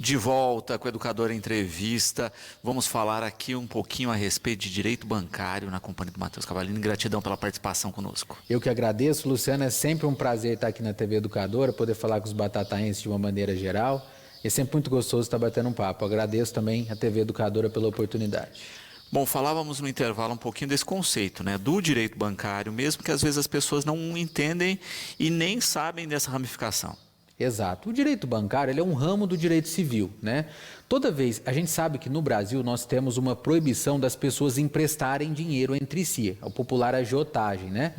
De volta com o Educador Entrevista, vamos falar aqui um pouquinho a respeito de direito bancário na companhia do Matheus Cavalini. Gratidão pela participação conosco. Eu que agradeço, Luciano, é sempre um prazer estar aqui na TV Educadora, poder falar com os batataenses de uma maneira geral. É sempre muito gostoso estar batendo um papo. Eu agradeço também a TV Educadora pela oportunidade. Bom, falávamos no intervalo um pouquinho desse conceito, né, do direito bancário, mesmo que às vezes as pessoas não entendem e nem sabem dessa ramificação. Exato. O direito bancário ele é um ramo do direito civil, né? Toda vez, a gente sabe que no Brasil nós temos uma proibição das pessoas emprestarem dinheiro entre si, o popular agiotagem, né?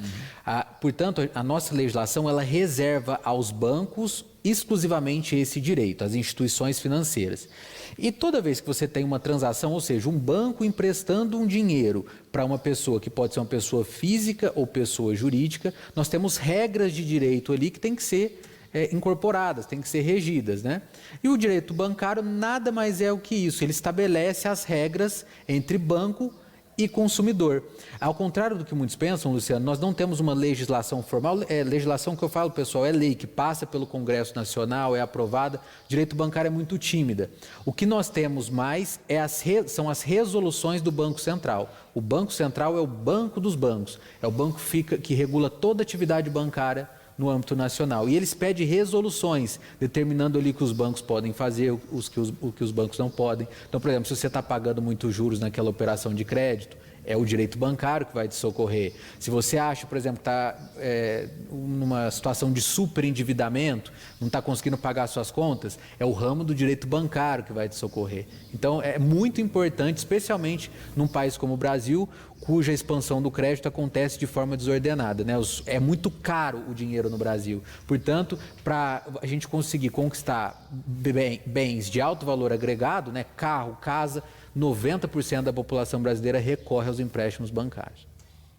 Portanto, a nossa legislação ela reserva aos bancos exclusivamente esse direito, às instituições financeiras. E toda vez que você tem uma transação, ou seja, um banco emprestando um dinheiro para uma pessoa que pode ser uma pessoa física ou pessoa jurídica, nós temos regras de direito ali que tem que ser incorporadas, têm que ser regidas, né? E o direito bancário nada mais é o que isso, ele estabelece as regras entre banco e consumidor. Ao contrário do que muitos pensam, Luciano, nós não temos uma legislação formal, legislação que eu falo, pessoal, é lei que passa pelo Congresso Nacional, é aprovada, o direito bancário é muito tímida. O que nós temos mais são as resoluções do Banco Central. O Banco Central é o banco dos bancos, é o banco que regula toda a atividade bancária no âmbito nacional. E eles pedem resoluções, determinando ali o que os bancos podem fazer, o que os bancos não podem. Então, por exemplo, se você está pagando muitos juros naquela operação de crédito, é o direito bancário que vai te socorrer. Se você acha, por exemplo, que está numa situação de superendividamento, não está conseguindo pagar suas contas, é o ramo do direito bancário que vai te socorrer. Então, é muito importante, especialmente num país como o Brasil, cuja expansão do crédito acontece de forma desordenada, né? É muito caro o dinheiro no Brasil. Portanto, para a gente conseguir conquistar bens de alto valor agregado, né? Carro, casa, 90% da população brasileira recorre aos empréstimos bancários.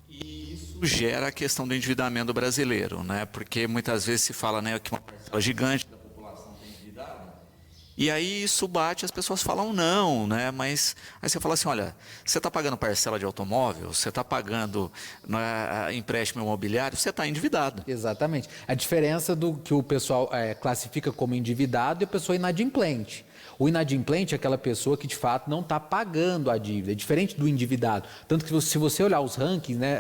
E isso gera a questão do endividamento brasileiro, né? Porque muitas vezes se fala, né, que uma parcela gigante da população está endividada. E aí isso bate, as pessoas falam não, né? Mas aí você fala assim, olha, você está pagando parcela de automóvel, você está pagando empréstimo imobiliário, você está endividado. Exatamente. A diferença do que o pessoal classifica como endividado e a pessoa inadimplente. O inadimplente é aquela pessoa que de fato não está pagando a dívida, é diferente do endividado. Tanto que se você olhar os rankings, né,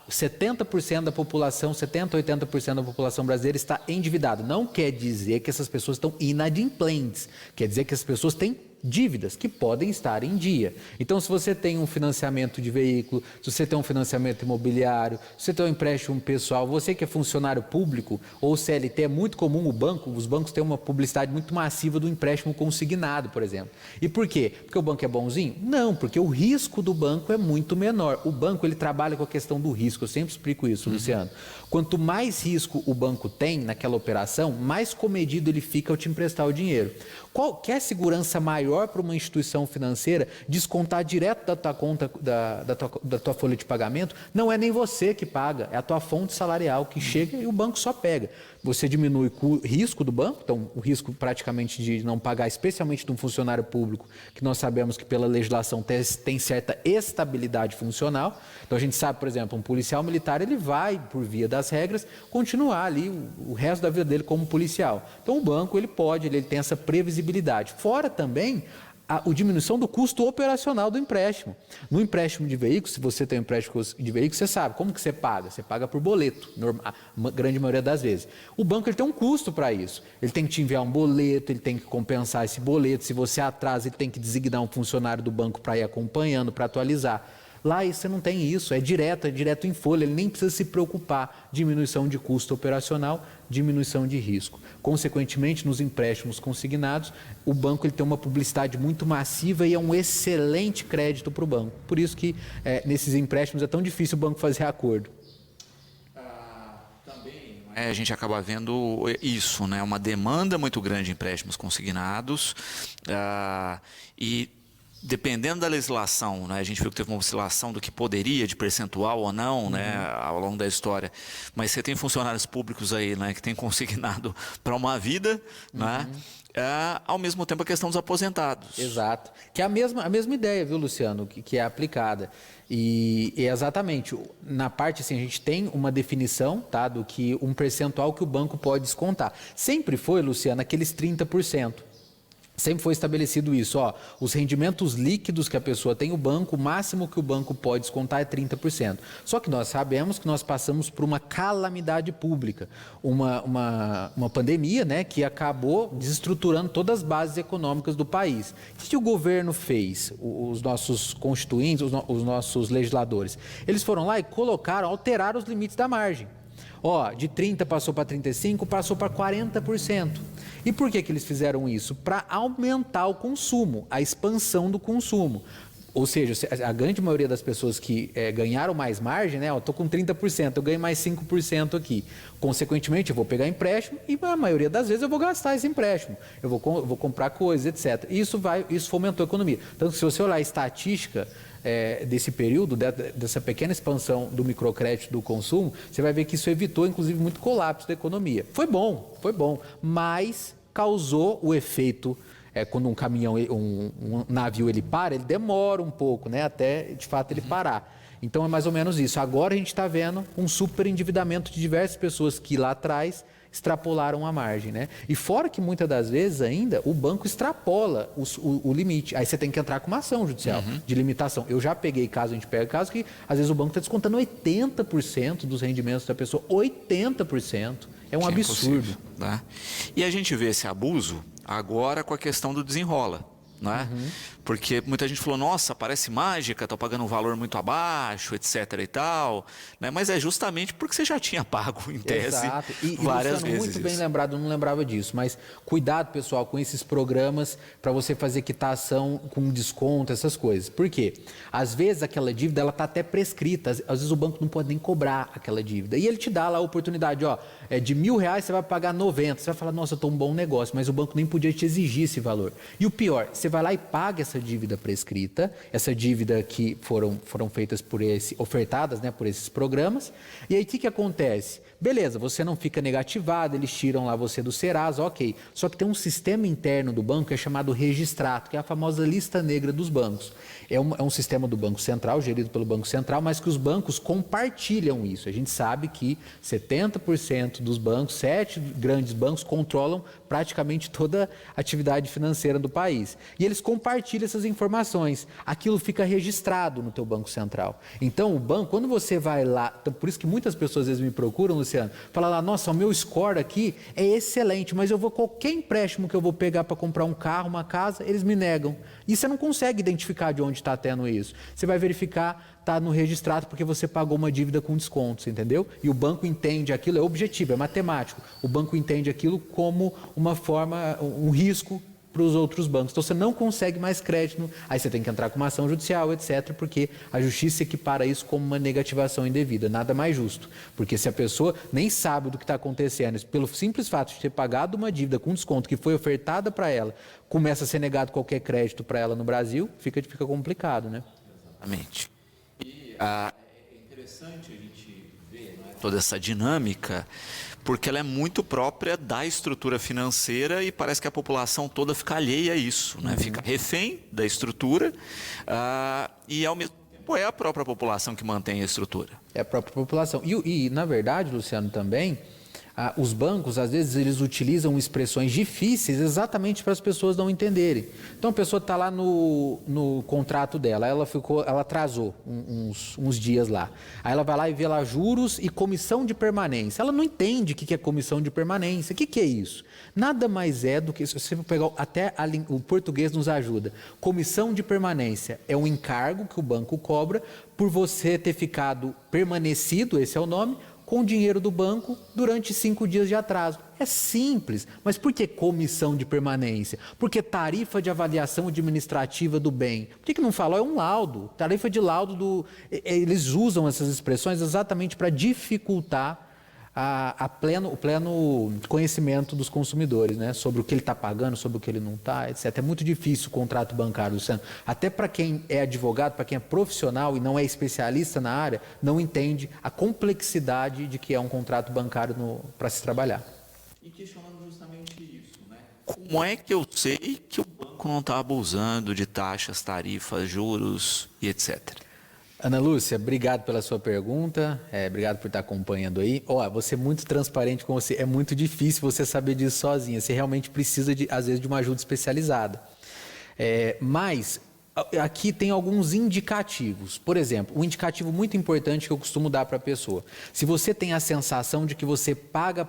70% da população, 70%, 80% da população brasileira está endividada. Não quer dizer que essas pessoas estão inadimplentes, quer dizer que as pessoas têm dívidas que podem estar em dia. Então, se você tem um financiamento de veículo, se você tem um financiamento imobiliário, se você tem um empréstimo pessoal, você que é funcionário público ou CLT, é muito comum os bancos têm uma publicidade muito massiva do empréstimo consignado, por exemplo. E por quê? Porque o banco é bonzinho? Não, porque o risco do banco é muito menor. O banco ele trabalha com a questão do risco, eu sempre explico isso, Luciano. Quanto mais risco o banco tem naquela operação, mais comedido ele fica ao te emprestar o dinheiro. Qualquer segurança maior para uma instituição financeira descontar direto da tua conta, da tua folha de pagamento, não é nem você que paga, é a tua fonte salarial que chega e o banco só pega. Você diminui o risco do banco, então o risco praticamente de não pagar, especialmente de um funcionário público, que nós sabemos que pela legislação tem certa estabilidade funcional. Então a gente sabe, por exemplo, um policial militar, ele vai, por via das regras, continuar ali o resto da vida dele como policial. Então o banco, ele tem essa previsibilidade. Fora também a diminuição do custo operacional do empréstimo. No empréstimo de veículos, se você tem um empréstimo de veículos, você sabe como que você paga. Você paga por boleto, a grande maioria das vezes. O banco ele tem um custo para isso. Ele tem que te enviar um boleto, ele tem que compensar esse boleto. Se você atrasa, ele tem que designar um funcionário do banco para ir acompanhando, para atualizar. Lá você não tem isso, é direto em folha, ele nem precisa se preocupar. Diminuição de custo operacional, diminuição de risco. Consequentemente, nos empréstimos consignados, o banco ele tem uma publicidade muito massiva e é um excelente crédito para o banco. Por isso que nesses empréstimos é tão difícil o banco fazer acordo. Também a gente acaba vendo isso, né? Uma demanda muito grande de empréstimos consignados e dependendo da legislação, né, a gente viu que teve uma oscilação do que poderia, de percentual ou não, né, ao longo da história, mas você tem funcionários públicos aí, né, que tem consignado para uma vida, né, ao mesmo tempo a questão dos aposentados. Exato, que é a mesma ideia, viu, Luciano, que é aplicada. E exatamente, na parte assim, a gente tem uma definição, tá, do que um percentual que o banco pode descontar. Sempre foi, Luciano, aqueles 30%. Sempre foi estabelecido isso, ó, os rendimentos líquidos que a pessoa tem, o banco, o máximo que o banco pode descontar é 30%. Só que nós sabemos que nós passamos por uma calamidade pública, uma pandemia, né, que acabou desestruturando todas as bases econômicas do país. O que o governo fez, os nossos constituintes, os nossos legisladores? Eles foram lá e alteraram os limites da margem. Ó, de 30 passou para 35, passou para 40%. E por que eles fizeram isso? Para aumentar o consumo, a expansão do consumo. Ou seja, a grande maioria das pessoas que ganharam mais margem, né? Estou com 30%, eu ganho mais 5% aqui. Consequentemente, eu vou pegar empréstimo e a maioria das vezes eu vou gastar esse empréstimo. Eu vou comprar coisas, etc. E isso fomentou a economia. Tanto que se você olhar a estatística desse período, dessa pequena expansão do microcrédito do consumo, você vai ver que isso evitou, inclusive, muito colapso da economia. Foi bom, mas causou o efeito, quando um caminhão, um navio, ele para, ele demora um pouco, né, até, de fato, ele parar. Então, é mais ou menos isso. Agora a gente está vendo um superendividamento de diversas pessoas que lá atrás extrapolaram a margem, né? E fora que muitas das vezes ainda o banco extrapola o limite. Aí você tem que entrar com uma ação judicial de limitação. Eu já peguei caso, a gente pega caso que às vezes o banco está descontando 80% dos rendimentos da pessoa. 80%. É um absurdo. Tá? E a gente vê esse abuso agora com a questão do desenrola. Não é? Porque muita gente falou, nossa, parece mágica, estou pagando um valor muito abaixo, etc e tal, né? Mas é justamente porque você já tinha pago em tese várias vezes. Muito bem lembrado, eu não lembrava disso, mas cuidado, pessoal, com esses programas para você fazer quitação com desconto, essas coisas. Por quê? Às vezes aquela dívida ela está até prescrita, às vezes o banco não pode nem cobrar aquela dívida. E ele te dá lá a oportunidade, ó, de R$1.000 você vai pagar 90, você vai falar, nossa, eu estou um bom negócio, mas o banco nem podia te exigir esse valor. E o pior, você vai lá e paga essa dívida prescrita, essa dívida que foram feitas ofertadas, né, por esses programas. E aí o que acontece? Beleza, você não fica negativado, eles tiram lá você do Serasa, ok. Só que tem um sistema interno do banco que é chamado Registrato, que é a famosa lista negra dos bancos. É um sistema do Banco Central, gerido pelo Banco Central, mas que os bancos compartilham isso. A gente sabe que 70% dos bancos, 7 grandes bancos, controlam praticamente toda a atividade financeira do país. E eles compartilham essas informações. Aquilo fica registrado no teu Banco Central. Então, o banco, quando você vai lá, por isso que muitas pessoas às vezes me procuram, Luciano, falam lá, nossa, o meu score aqui é excelente, mas qualquer empréstimo que eu vou pegar para comprar um carro, uma casa, eles me negam. E você não consegue identificar de onde está tendo isso. Você vai verificar, está no registrado porque você pagou uma dívida com descontos, entendeu? E o banco entende aquilo, é objetivo, é matemático. O banco entende aquilo como uma forma, um risco para os outros bancos. Então você não consegue mais crédito, aí você tem que entrar com uma ação judicial, etc., porque a justiça equipara isso como uma negativação indevida, nada mais justo. Porque se a pessoa nem sabe do que está acontecendo, pelo simples fato de ter pagado uma dívida com desconto que foi ofertada para ela, começa a ser negado qualquer crédito para ela no Brasil, fica complicado, né? Exatamente. E é interessante a gente ver, né, toda essa dinâmica, porque ela é muito própria da estrutura financeira e parece que a população toda fica alheia a isso, né? Fica refém da estrutura e ao mesmo tempo é a própria população que mantém a estrutura. É a própria população. E na verdade, Luciano, também, os bancos, às vezes, eles utilizam expressões difíceis exatamente para as pessoas não entenderem. Então, a pessoa está lá no contrato dela, ela atrasou uns dias lá. Aí ela vai lá e vê lá juros e comissão de permanência. Ela não entende o que é comissão de permanência. O que é isso? Nada mais é do que, se você pegar, até o português nos ajuda. Comissão de permanência é um encargo que o banco cobra por você ter ficado permanecido, esse é o nome, com o dinheiro do banco durante 5 dias de atraso. É simples, mas por que comissão de permanência? Porque tarifa de avaliação administrativa do bem. Por que não fala? É um laudo, tarifa de laudo eles usam essas expressões exatamente para dificultar o pleno conhecimento dos consumidores, né? Sobre o que ele está pagando, sobre o que ele não está, etc. É muito difícil o contrato bancário, Luciano. Até para quem é advogado, para quem é profissional e não é especialista na área, não entende a complexidade de que é um contrato bancário para se trabalhar. E questionando justamente isso, né? Como é que eu sei que o banco não está abusando de taxas, tarifas, juros e etc.? Ana Lúcia, obrigado pela sua pergunta, obrigado por estar acompanhando aí. Vou ser muito transparente com você, é muito difícil você saber disso sozinha, você realmente precisa, às vezes, de uma ajuda especializada. Mas aqui tem alguns indicativos. Por exemplo, um indicativo muito importante que eu costumo dar para a pessoa. Se você tem a sensação de que você paga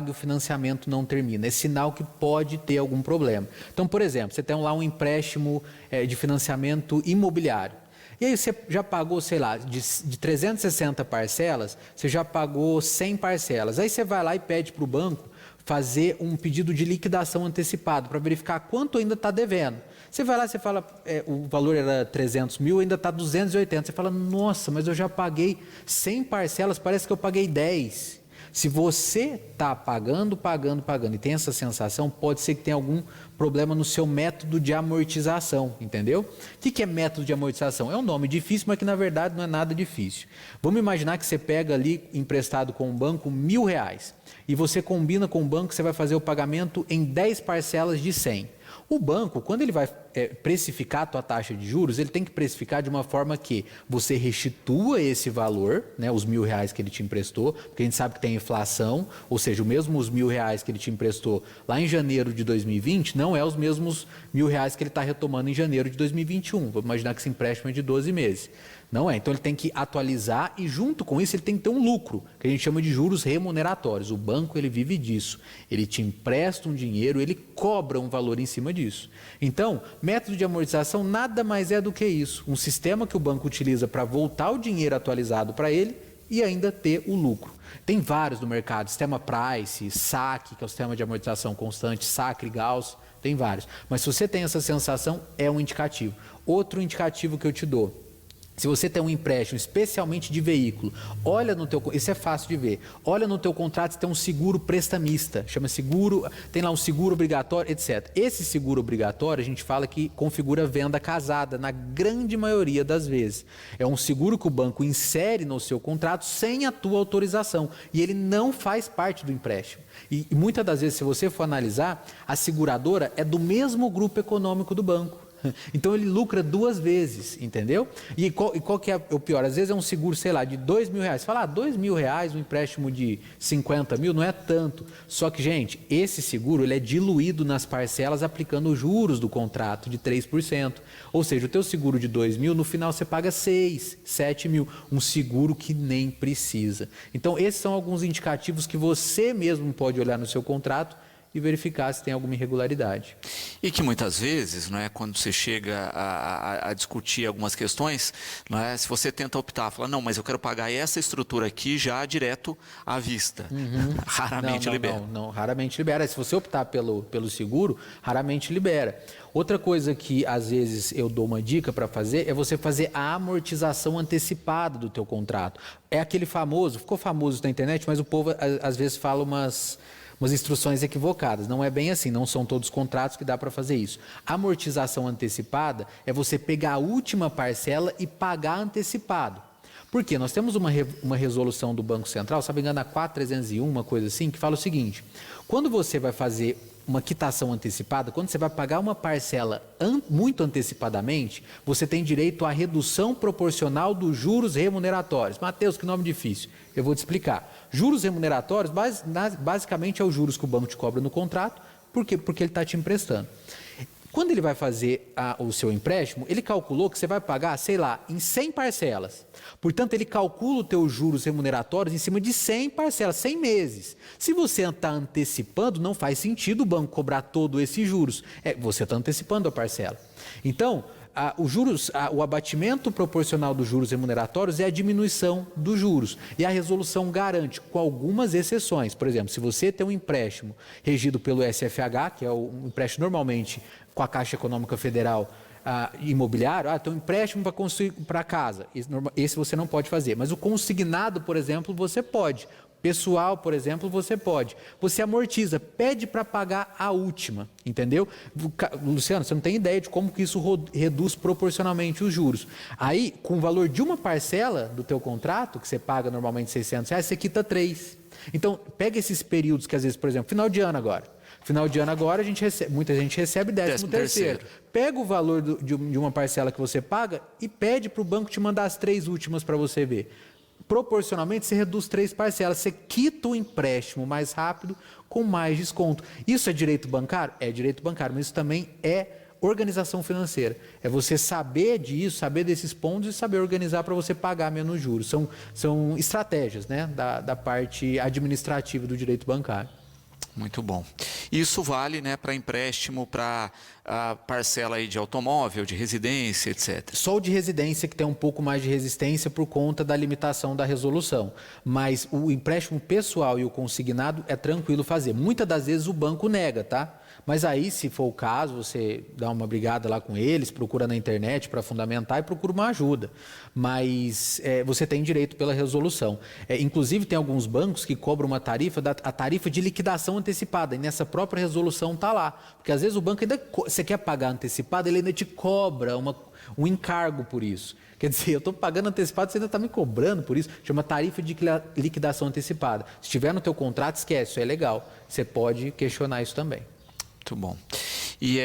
e o financiamento não termina, é sinal que pode ter algum problema. Então, por exemplo, você tem lá um empréstimo de financiamento imobiliário. E aí você já pagou, sei lá, de 360 parcelas, você já pagou 100 parcelas. Aí você vai lá e pede para o banco fazer um pedido de liquidação antecipado para verificar quanto ainda está devendo. Você vai lá, você fala, o valor era 300 mil, ainda está 280. Você fala, nossa, mas eu já paguei 100 parcelas, parece que eu paguei 10. Se você está pagando e tem essa sensação, pode ser que tenha algum problema no seu método de amortização, entendeu? O que é método de amortização? É um nome difícil, mas que na verdade não é nada difícil. Vamos imaginar que você pega ali, emprestado com o banco, R$1.000 e você combina com o banco que você vai fazer o pagamento em 10 parcelas de 100. O banco, quando ele vai precificar a tua taxa de juros, ele tem que precificar de uma forma que você restitua esse valor, né, os R$1.000 que ele te emprestou, porque a gente sabe que tem inflação, ou seja, o mesmo os R$1.000 que ele te emprestou lá em janeiro de 2020, não é os mesmos R$1.000 que ele está retomando em janeiro de 2021. Vamos imaginar que esse empréstimo é de 12 meses. Não é, então ele tem que atualizar e junto com isso ele tem que ter um lucro, que a gente chama de juros remuneratórios. O banco ele vive disso, ele te empresta um dinheiro, ele cobra um valor em cima disso. Então, método de amortização nada mais é do que isso, um sistema que o banco utiliza para voltar o dinheiro atualizado para ele e ainda ter o lucro. Tem vários no mercado, sistema Price, SAC, que é o sistema de amortização constante, Sacre, Gauss, tem vários. Mas se você tem essa sensação, é um indicativo. Outro indicativo que eu te dou, se você tem um empréstimo, especialmente de veículo, olha no teu, isso é fácil de ver, olha no teu contrato se tem um seguro prestamista, chama seguro, tem lá um seguro obrigatório, etc. Esse seguro obrigatório a gente fala que configura venda casada, na grande maioria das vezes. É um seguro que o banco insere no seu contrato sem a tua autorização e ele não faz parte do empréstimo. E muitas das vezes, se você for analisar, a seguradora é do mesmo grupo econômico do banco. Então ele lucra duas vezes, entendeu? E qual que é o pior? Às vezes é um seguro, sei lá, de R$2.000. Você fala, R$2.000, um empréstimo de 50 mil, não é tanto. Só que, gente, esse seguro ele é diluído nas parcelas aplicando os juros do contrato de 3%. Ou seja, o teu seguro de 2.000, no final você paga 6, 7 mil. Um seguro que nem precisa. Então esses são alguns indicativos que você mesmo pode olhar no seu contrato e verificar se tem alguma irregularidade. E que muitas vezes, não é, quando você chega a discutir algumas questões, não é, se você tenta optar, fala, não, mas eu quero pagar essa estrutura aqui já direto à vista. Raramente libera. Não, raramente libera. Se você optar pelo seguro, raramente libera. Outra coisa que às vezes eu dou uma dica para fazer é você fazer a amortização antecipada do teu contrato. É aquele famoso, ficou famoso na internet, mas o povo às vezes fala umas instruções equivocadas. Não é bem assim, não são todos os contratos que dá para fazer isso. A amortização antecipada é você pegar a última parcela e pagar antecipado. Por quê? Nós temos uma resolução do Banco Central, se não me engano, a 4301, uma coisa assim, que fala o seguinte: quando você vai fazer uma quitação antecipada, quando você vai pagar uma parcela muito antecipadamente, você tem direito à redução proporcional dos juros remuneratórios. Mateus, que nome difícil. Eu vou te explicar. Juros remuneratórios, basicamente, é os juros que o banco te cobra no contrato, porque ele está te emprestando. Quando ele vai fazer o seu empréstimo, ele calculou que você vai pagar, sei lá, em 100 parcelas. Portanto, ele calcula os teus juros remuneratórios em cima de 100 parcelas, 100 meses. Se você está antecipando, não faz sentido o banco cobrar todos esses juros. Você está antecipando a parcela. Então, o abatimento proporcional dos juros remuneratórios é a diminuição dos juros. E a resolução garante, com algumas exceções. Por exemplo, se você tem um empréstimo regido pelo SFH, que é um empréstimo normalmente com a Caixa Econômica Federal imobiliário, tem um empréstimo para construir para casa. Esse você não pode fazer. Mas o consignado, por exemplo, você pode. Pessoal, por exemplo, você pode. Você amortiza, pede para pagar a última, entendeu? Luciano, você não tem ideia de como que isso reduz proporcionalmente os juros. Aí, com o valor de uma parcela do teu contrato, que você paga normalmente R$600, você quita 3. Então, pega esses períodos que às vezes, por exemplo, final de ano agora. Final de ano agora, muita gente recebe 13º. Pega o valor de uma parcela que você paga e pede para o banco te mandar as 3 últimas para você ver. Proporcionalmente, você reduz 3 parcelas, você quita o empréstimo mais rápido com mais desconto. Isso é direito bancário? É direito bancário, mas isso também é organização financeira. É você saber disso, saber desses pontos e saber organizar para você pagar menos juros. São estratégias, né, da parte administrativa do direito bancário. Muito bom. Isso vale, né, para empréstimo, para parcela aí de automóvel, de residência, etc. Só o de residência que tem um pouco mais de resistência por conta da limitação da resolução. Mas o empréstimo pessoal e o consignado é tranquilo fazer. Muitas das vezes o banco nega, tá? Mas aí, se for o caso, você dá uma brigada lá com eles, procura na internet para fundamentar e procura uma ajuda. Mas você tem direito pela resolução. Inclusive, tem alguns bancos que cobram uma tarifa, a tarifa de liquidação antecipada, e nessa própria resolução está lá. Porque às vezes o banco ainda, você quer pagar antecipado, ele ainda te cobra um encargo por isso. Quer dizer, eu estou pagando antecipado, você ainda está me cobrando por isso. Chama tarifa de liquidação antecipada. Se estiver no teu contrato, esquece, isso é legal. Você pode questionar isso também. Muito bom. E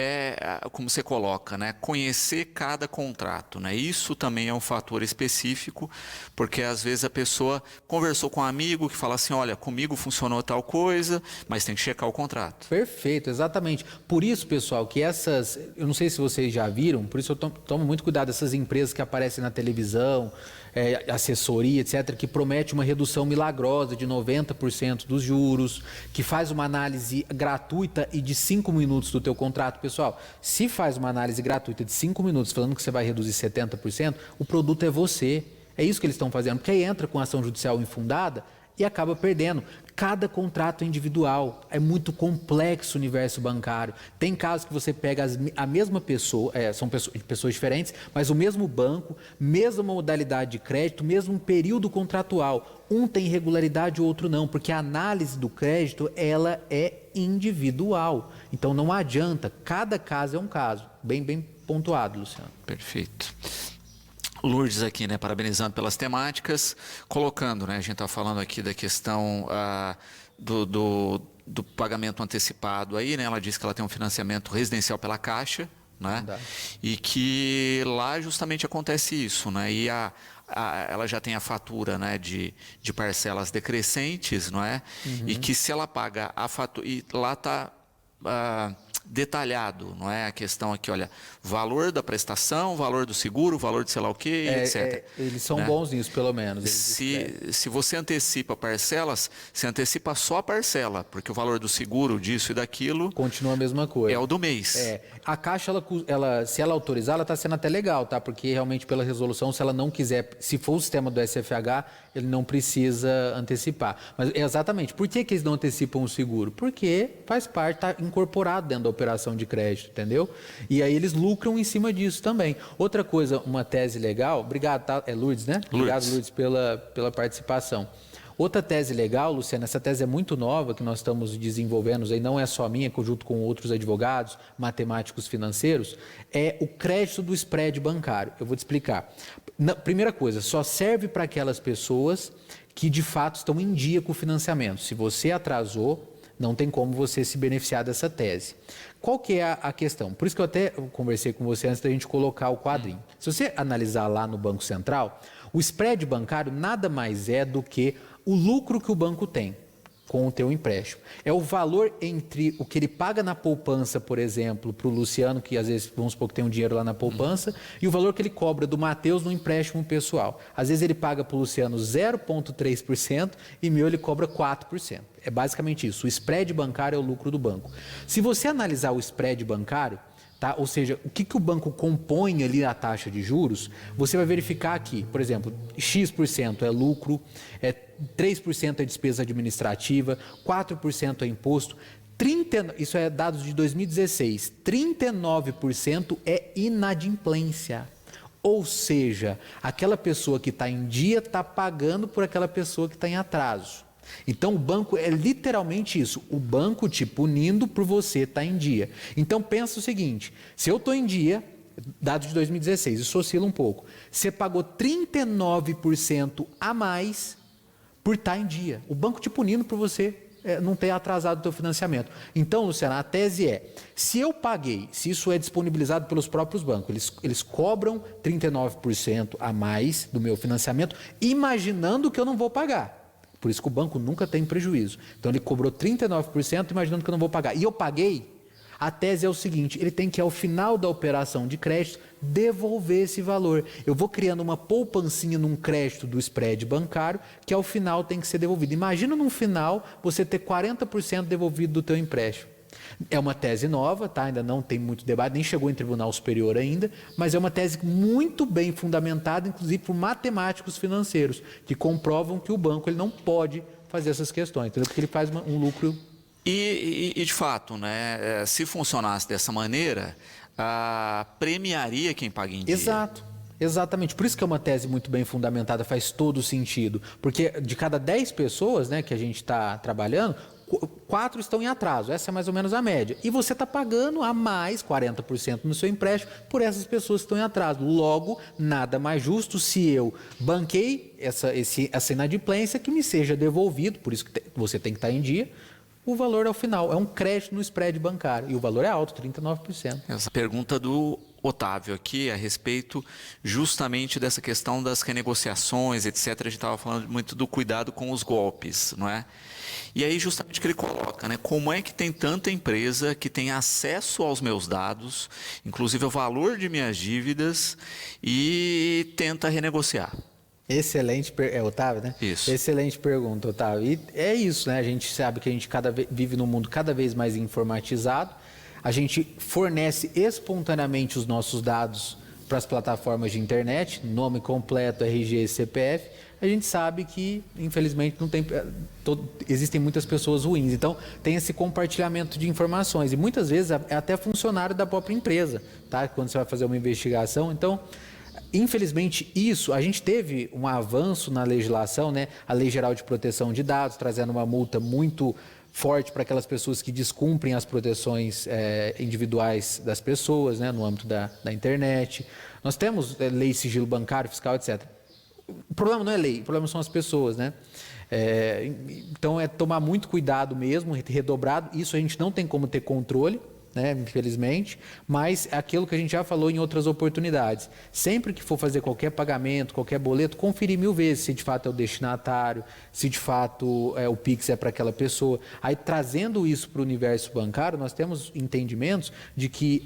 como você coloca, né? Conhecer cada contrato, né? Isso também é um fator específico, porque às vezes a pessoa conversou com um amigo que fala assim, olha, comigo funcionou tal coisa, mas tem que checar o contrato. Perfeito, exatamente. Por isso, pessoal, que eu não sei se vocês já viram, por isso eu tomo muito cuidado dessas empresas que aparecem na televisão, assessoria, etc., que promete uma redução milagrosa de 90% dos juros, que faz uma análise gratuita e de 5 minutos do teu contrato. Pessoal, se faz uma análise gratuita de 5 minutos falando que você vai reduzir 70%, o produto é você. É isso que eles estão fazendo, porque aí entra com ação judicial infundada e acaba perdendo. Cada contrato é individual, é muito complexo o universo bancário. Tem casos que você pega a mesma pessoa, são pessoas diferentes, mas o mesmo banco, mesma modalidade de crédito, mesmo período contratual. Um tem irregularidade, o outro não, porque a análise do crédito ela é individual. Então não adianta, cada caso é um caso. Bem pontuado, Luciano. Perfeito. Lourdes aqui, né, parabenizando pelas temáticas, colocando, né, a gente está falando aqui da questão do pagamento antecipado aí, né, ela disse que ela tem um financiamento residencial pela Caixa, né, e que lá justamente acontece isso, né, e ela já tem a fatura, né, de parcelas decrescentes, não é, e que se ela paga a fatura, e lá está detalhado, não é? A questão aqui, olha, valor da prestação, valor do seguro, valor de sei lá o quê, etc. Eles são bons nisso, pelo menos. Se você antecipa parcelas, você antecipa só a parcela, porque o valor do seguro, disso e daquilo... Continua a mesma coisa. É o do mês. A Caixa, se ela autorizar, ela está sendo até legal, tá? Porque realmente pela resolução, se ela não quiser, se for o sistema do SFH, ele não precisa antecipar. Mas exatamente, por que eles não antecipam o seguro? Porque faz parte, está incorporado dentro da operação de crédito, entendeu? E aí eles lucram em cima disso também. Outra coisa, uma tese legal, obrigado, tá? É Lourdes, né? Obrigado, Lourdes, pela participação. Outra tese legal, Luciano, essa tese é muito nova, que nós estamos desenvolvendo, aí não é só minha, junto com outros advogados, matemáticos financeiros, é o crédito do spread bancário. Eu vou te explicar. Primeira coisa, só serve para aquelas pessoas que de fato estão em dia com o financiamento. Se você atrasou, não tem como você se beneficiar dessa tese. Qual que é a questão? Por isso que eu até conversei com você antes da gente colocar o quadrinho. Se você analisar lá no Banco Central, o spread bancário nada mais é do que o lucro que o banco tem com o teu empréstimo. É o valor entre o que ele paga na poupança, por exemplo, para o Luciano, que às vezes, vamos supor que tem um dinheiro lá na poupança, e o valor que ele cobra do Matheus no empréstimo pessoal. Às vezes ele paga para o Luciano 0,3% e meu ele cobra 4%. É basicamente isso. O spread bancário é o lucro do banco. Se você analisar o spread bancário, tá? Ou seja, o que o banco compõe ali a taxa de juros, você vai verificar aqui, por exemplo, X% é lucro, 3% é despesa administrativa, 4% é imposto, isso é dados de 2016, 39% é inadimplência. Ou seja, aquela pessoa que está em dia está pagando por aquela pessoa que está em atraso. Então o banco é literalmente isso, o banco te punindo por você estar em dia. Então pensa o seguinte, se eu estou em dia, dados de 2016, isso oscila um pouco, você pagou 39% a mais por estar em dia, o banco te punindo por você não tenha atrasado o teu financiamento. Então, Luciana, a tese é, se eu paguei, se isso é disponibilizado pelos próprios bancos, eles cobram 39% a mais do meu financiamento, imaginando que eu não vou pagar. Por isso que o banco nunca tem prejuízo. Então, ele cobrou 39%, imaginando que eu não vou pagar. E eu paguei. A tese é o seguinte, ele tem que, ao final da operação de crédito, devolver esse valor. Eu vou criando uma poupancinha num crédito do spread bancário, que ao final tem que ser devolvido. Imagina no final você ter 40% devolvido do teu empréstimo. É uma tese nova, tá? Ainda não tem muito debate, nem chegou em tribunal superior ainda, mas é uma tese muito bem fundamentada, inclusive por matemáticos financeiros, que comprovam que o banco ele não pode fazer essas questões, entendeu? Porque ele faz um lucro... E de fato, né, se funcionasse dessa maneira, premiaria quem paga em dia. Exato, exatamente. Por isso que é uma tese muito bem fundamentada, faz todo sentido. Porque de cada 10 pessoas, né, que a gente está trabalhando, 4 estão em atraso. Essa é mais ou menos a média. E você está pagando a mais 40% no seu empréstimo por essas pessoas que estão em atraso. Logo, nada mais justo se eu banquei essa inadimplência que me seja devolvido, por isso que você tem que estar em dia. O valor ao final é um crédito no spread bancário e o valor é alto, 39%. Essa pergunta do Otávio aqui a respeito justamente dessa questão das renegociações, etc. A gente estava falando muito do cuidado com os golpes, não é? E aí justamente o que ele coloca, né? Como é que tem tanta empresa que tem acesso aos meus dados, inclusive ao valor de minhas dívidas, e tenta renegociar? Excelente, Otávio, né? Isso. Excelente pergunta, Otávio. E é isso, né? A gente sabe que a gente vive num mundo cada vez mais informatizado. A gente fornece espontaneamente os nossos dados para as plataformas de internet, nome completo, RG, CPF. A gente sabe que, infelizmente, não tem, existem muitas pessoas ruins. Então, tem esse compartilhamento de informações. E muitas vezes é até funcionário da própria empresa, tá? Quando você vai fazer uma investigação. Então, infelizmente, a gente teve um avanço na legislação, né? A Lei Geral de Proteção de Dados, trazendo uma multa muito forte para aquelas pessoas que descumprem as proteções individuais das pessoas, né? No âmbito da internet. Nós temos lei de sigilo bancário, fiscal, etc. O problema não é lei, o problema são as pessoas, né? Então, é tomar muito cuidado mesmo, redobrado. Isso a gente não tem como ter controle, né, infelizmente, mas é aquilo que a gente já falou em outras oportunidades. Sempre que for fazer qualquer pagamento, qualquer boleto, conferir 1000 vezes se de fato é o destinatário, se de fato o Pix é para aquela pessoa. Aí, trazendo isso para o universo bancário, nós temos entendimentos de que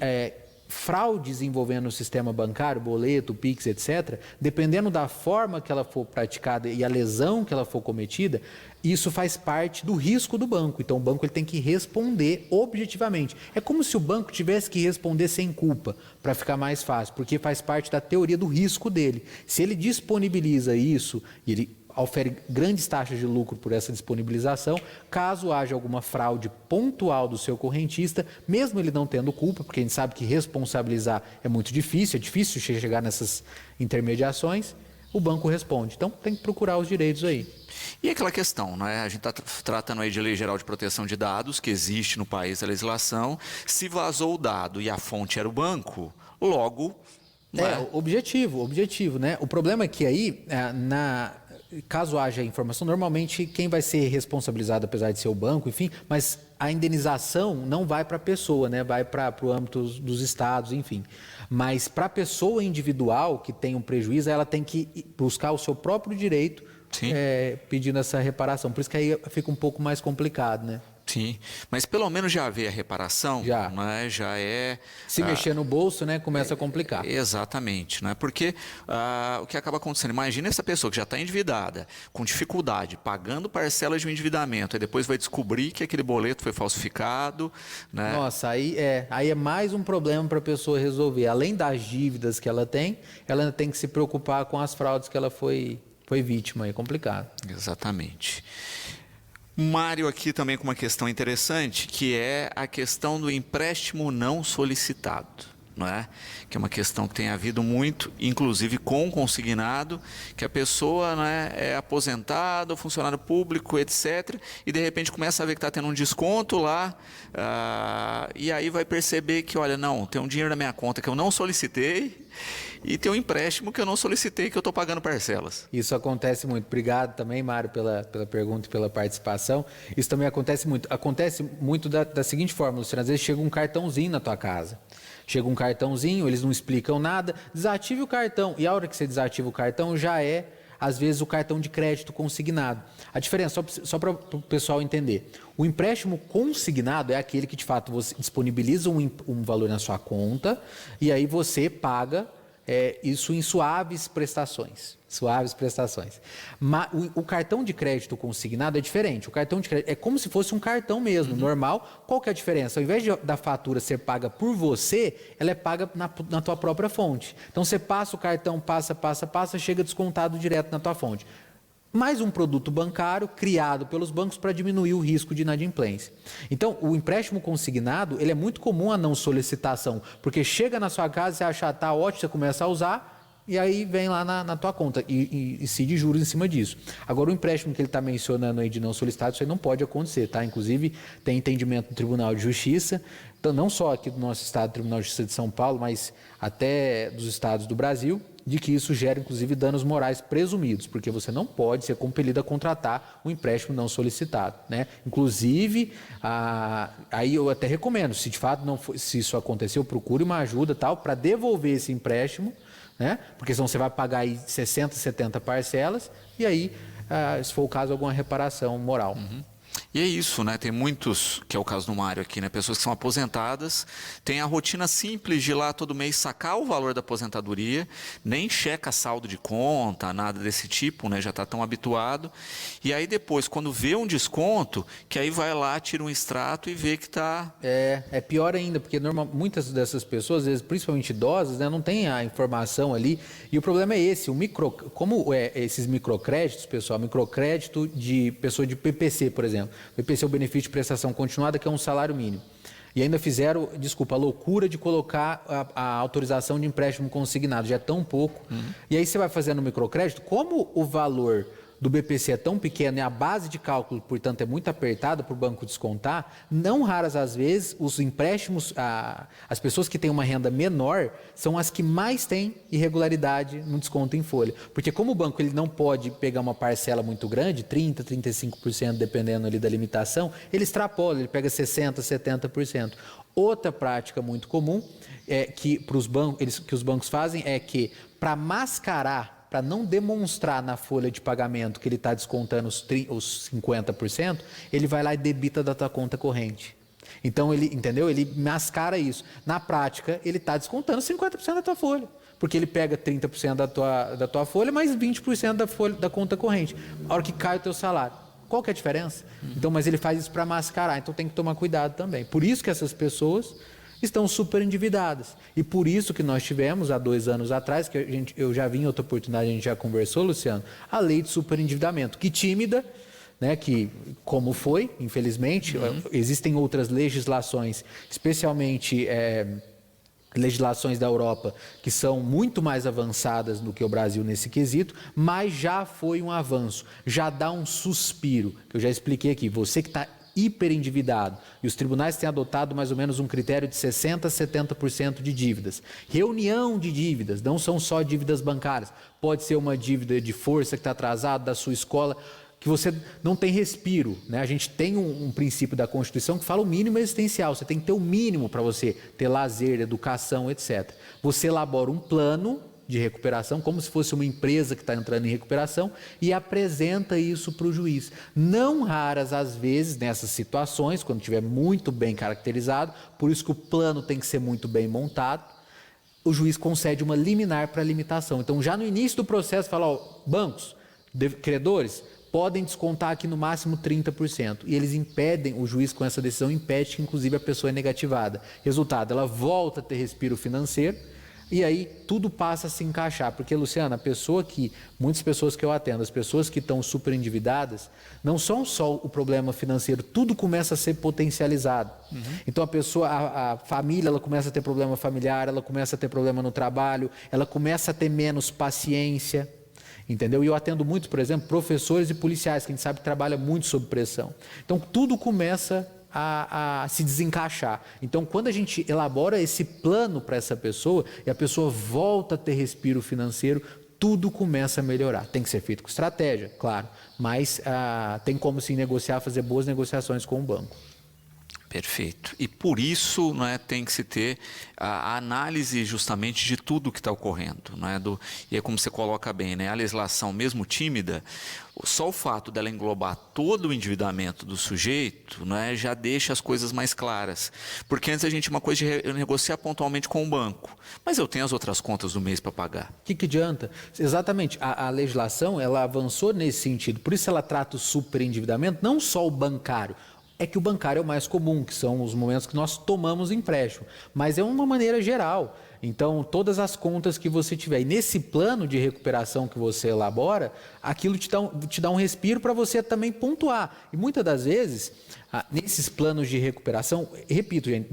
fraudes envolvendo o sistema bancário, boleto, Pix, etc., dependendo da forma que ela for praticada e a lesão que ela for cometida, isso faz parte do risco do banco. Então, o banco ele tem que responder objetivamente. É como se o banco tivesse que responder sem culpa, para ficar mais fácil, porque faz parte da teoria do risco dele. Se ele disponibiliza isso, e ele ofere grandes taxas de lucro por essa disponibilização, caso haja alguma fraude pontual do seu correntista, mesmo ele não tendo culpa, porque a gente sabe que responsabilizar é muito difícil, é difícil chegar nessas intermediações, o banco responde. Então, tem que procurar os direitos aí. E aquela questão, né? A gente está tratando aí de Lei Geral de Proteção de Dados, que existe no país a legislação. Se vazou o dado e a fonte era o banco, logo... Objetivo, né? O problema é que aí, caso haja informação, normalmente quem vai ser responsabilizado, apesar de ser o banco, enfim, mas a indenização não vai para a pessoa, né? Vai para o âmbito dos estados, enfim. Mas para a pessoa individual que tem um prejuízo, ela tem que buscar o seu próprio direito pedindo essa reparação. Por isso que aí fica um pouco mais complicado, né? Sim, mas pelo menos já haver a reparação, já, né? Já é... Se mexer no bolso, né, começa a complicar. Exatamente, né? Porque o que acaba acontecendo, imagina essa pessoa que já está endividada, com dificuldade, pagando parcelas de um endividamento, e depois vai descobrir que aquele boleto foi falsificado, né? Nossa, aí é mais um problema para a pessoa resolver. Além das dívidas que ela tem, ela ainda tem que se preocupar com as fraudes que ela foi vítima, é complicado. Exatamente. Mário aqui também com uma questão interessante, que é a questão do empréstimo não solicitado, não é? Que é uma questão que tem havido muito, inclusive com o consignado, que a pessoa, né, é aposentada, funcionário público, etc., e de repente começa a ver que está tendo um desconto lá, e aí vai perceber que, olha, não, tem um dinheiro na minha conta que eu não solicitei, e tem um empréstimo que eu não solicitei, que eu estou pagando parcelas. Isso acontece muito. Obrigado também, Mário, pela pergunta e pela participação. Isso também acontece muito. Acontece muito da seguinte forma, Luciano, às vezes chega um cartãozinho na tua casa. Chega um cartãozinho, eles não explicam nada, desative o cartão. E a hora que você desativa o cartão, já é, às vezes, o cartão de crédito consignado. A diferença, só para o pessoal entender, o empréstimo consignado é aquele que, de fato, você disponibiliza um valor na sua conta e aí você paga isso em suaves prestações. Suaves prestações. Mas o cartão de crédito consignado é diferente. O cartão de crédito é como se fosse um cartão mesmo, normal. Qual que é a diferença? Ao invés da fatura ser paga por você, ela é paga na tua própria fonte. Então você passa o cartão, passa, chega descontado direto na tua fonte. Mais um produto bancário criado pelos bancos para diminuir o risco de inadimplência. Então, o empréstimo consignado, ele é muito comum a não solicitação, porque chega na sua casa, você acha, tá ótimo, você começa a usar, e aí vem lá na tua conta e incide juros em cima disso. Agora, o empréstimo que ele está mencionando aí de não solicitado, isso aí não pode acontecer, tá? Inclusive, tem entendimento do Tribunal de Justiça, então, não só aqui do nosso estado, Tribunal de Justiça de São Paulo, mas até dos estados do Brasil, de que isso gera, inclusive, danos morais presumidos, porque você não pode ser compelido a contratar um empréstimo não solicitado, né? Inclusive, aí eu até recomendo, se de fato se isso aconteceu, procure uma ajuda tal para devolver esse empréstimo, né? Porque senão você vai pagar aí 60, 70 parcelas e aí, se for o caso, alguma reparação moral. E é isso, né? Tem muitos, que é o caso do Mário aqui, né? Pessoas que são aposentadas, têm a rotina simples de ir lá todo mês sacar o valor da aposentadoria, nem checa saldo de conta, nada desse tipo, né? Já está tão habituado. E aí depois, quando vê um desconto, que aí vai lá, tira um extrato e vê que está... É pior ainda, porque muitas dessas pessoas, às vezes, principalmente idosas, né, não tem a informação ali. E o problema é esse, esses microcréditos, pessoal, microcrédito de pessoa de PPC, por exemplo. O PPC é o benefício de prestação continuada, que é um salário mínimo. E ainda fizeram, a loucura de colocar a autorização de empréstimo consignado, já é tão pouco. E aí você vai fazendo o microcrédito, como o valor do BPC é tão pequeno e a base de cálculo, portanto, é muito apertada para o banco descontar, não raras às vezes os empréstimos, as pessoas que têm uma renda menor são as que mais têm irregularidade no desconto em folha. Porque como o banco ele não pode pegar uma parcela muito grande, 30%, 35%, dependendo ali da limitação, ele extrapola, ele pega 60%, 70%. Outra prática muito comum que os bancos fazem é que, para mascarar, para não demonstrar na folha de pagamento que ele está descontando os 50%, ele vai lá e debita da tua conta corrente. Então, ele mascara isso. Na prática, ele está descontando 50% da tua folha, porque ele pega 30% da tua folha, mais 20% da conta corrente. A hora que cai o teu salário. Qual que é a diferença? Então, mas ele faz isso para mascarar, então tem que tomar cuidado também. Por isso que essas pessoas estão super endividadas. E por isso que nós tivemos, há 2 anos atrás, que eu já vi em outra oportunidade, a gente já conversou, Luciano, a lei de superendividamento, que tímida, né, que como foi, infelizmente, existem outras legislações, especialmente legislações da Europa, que são muito mais avançadas do que o Brasil nesse quesito, mas já foi um avanço, já dá um suspiro, que eu já expliquei aqui, você que está hiperendividado, e os tribunais têm adotado mais ou menos um critério de 60% a 70% de dívidas. Reunião de dívidas, não são só dívidas bancárias, pode ser uma dívida de força que está atrasada da sua escola, que você não tem respiro, né? A gente tem um princípio da Constituição que fala o mínimo existencial, você tem que ter o mínimo para você ter lazer, educação, etc. Você elabora um plano de recuperação, como se fosse uma empresa que está entrando em recuperação, e apresenta isso para o juiz. Não raras às vezes, nessas situações, quando estiver muito bem caracterizado, por isso que o plano tem que ser muito bem montado, o juiz concede uma liminar para limitação. Então, já no início do processo, fala, bancos, credores, podem descontar aqui no máximo 30%. E eles impedem, o juiz com essa decisão impede que inclusive a pessoa é negativada. Resultado, ela volta a ter respiro financeiro, e aí tudo passa a se encaixar, porque, Luciana, muitas pessoas que eu atendo, as pessoas que estão super endividadas, não são só o problema financeiro, tudo começa a ser potencializado. Então a família, ela começa a ter problema familiar, ela começa a ter problema no trabalho, ela começa a ter menos paciência, entendeu? E eu atendo muito, por exemplo, professores e policiais, que a gente sabe que trabalha muito sob pressão. Então tudo começa a se desencaixar. Então, quando a gente elabora esse plano para essa pessoa e a pessoa volta a ter respiro financeiro, tudo começa a melhorar. Tem que ser feito com estratégia, claro, mas tem como se negociar, fazer boas negociações com o banco. Perfeito. E por isso, né, tem que se ter a análise justamente de tudo que está ocorrendo. Né, e é como você coloca bem, né, a legislação mesmo tímida, só o fato dela englobar todo o endividamento do sujeito, né, já deixa as coisas mais claras. Porque antes a gente tinha uma coisa de negociar pontualmente com o banco, mas eu tenho as outras contas do mês para pagar. O que adianta? Exatamente, a legislação ela avançou nesse sentido, por isso ela trata o superendividamento, não só o bancário. É que o bancário é o mais comum, que são os momentos que nós tomamos empréstimo, mas é uma maneira geral. Então, todas as contas que você tiver, e nesse plano de recuperação que você elabora, aquilo te dá um respiro para você também pontuar. E muitas das vezes, nesses planos de recuperação, repito, gente,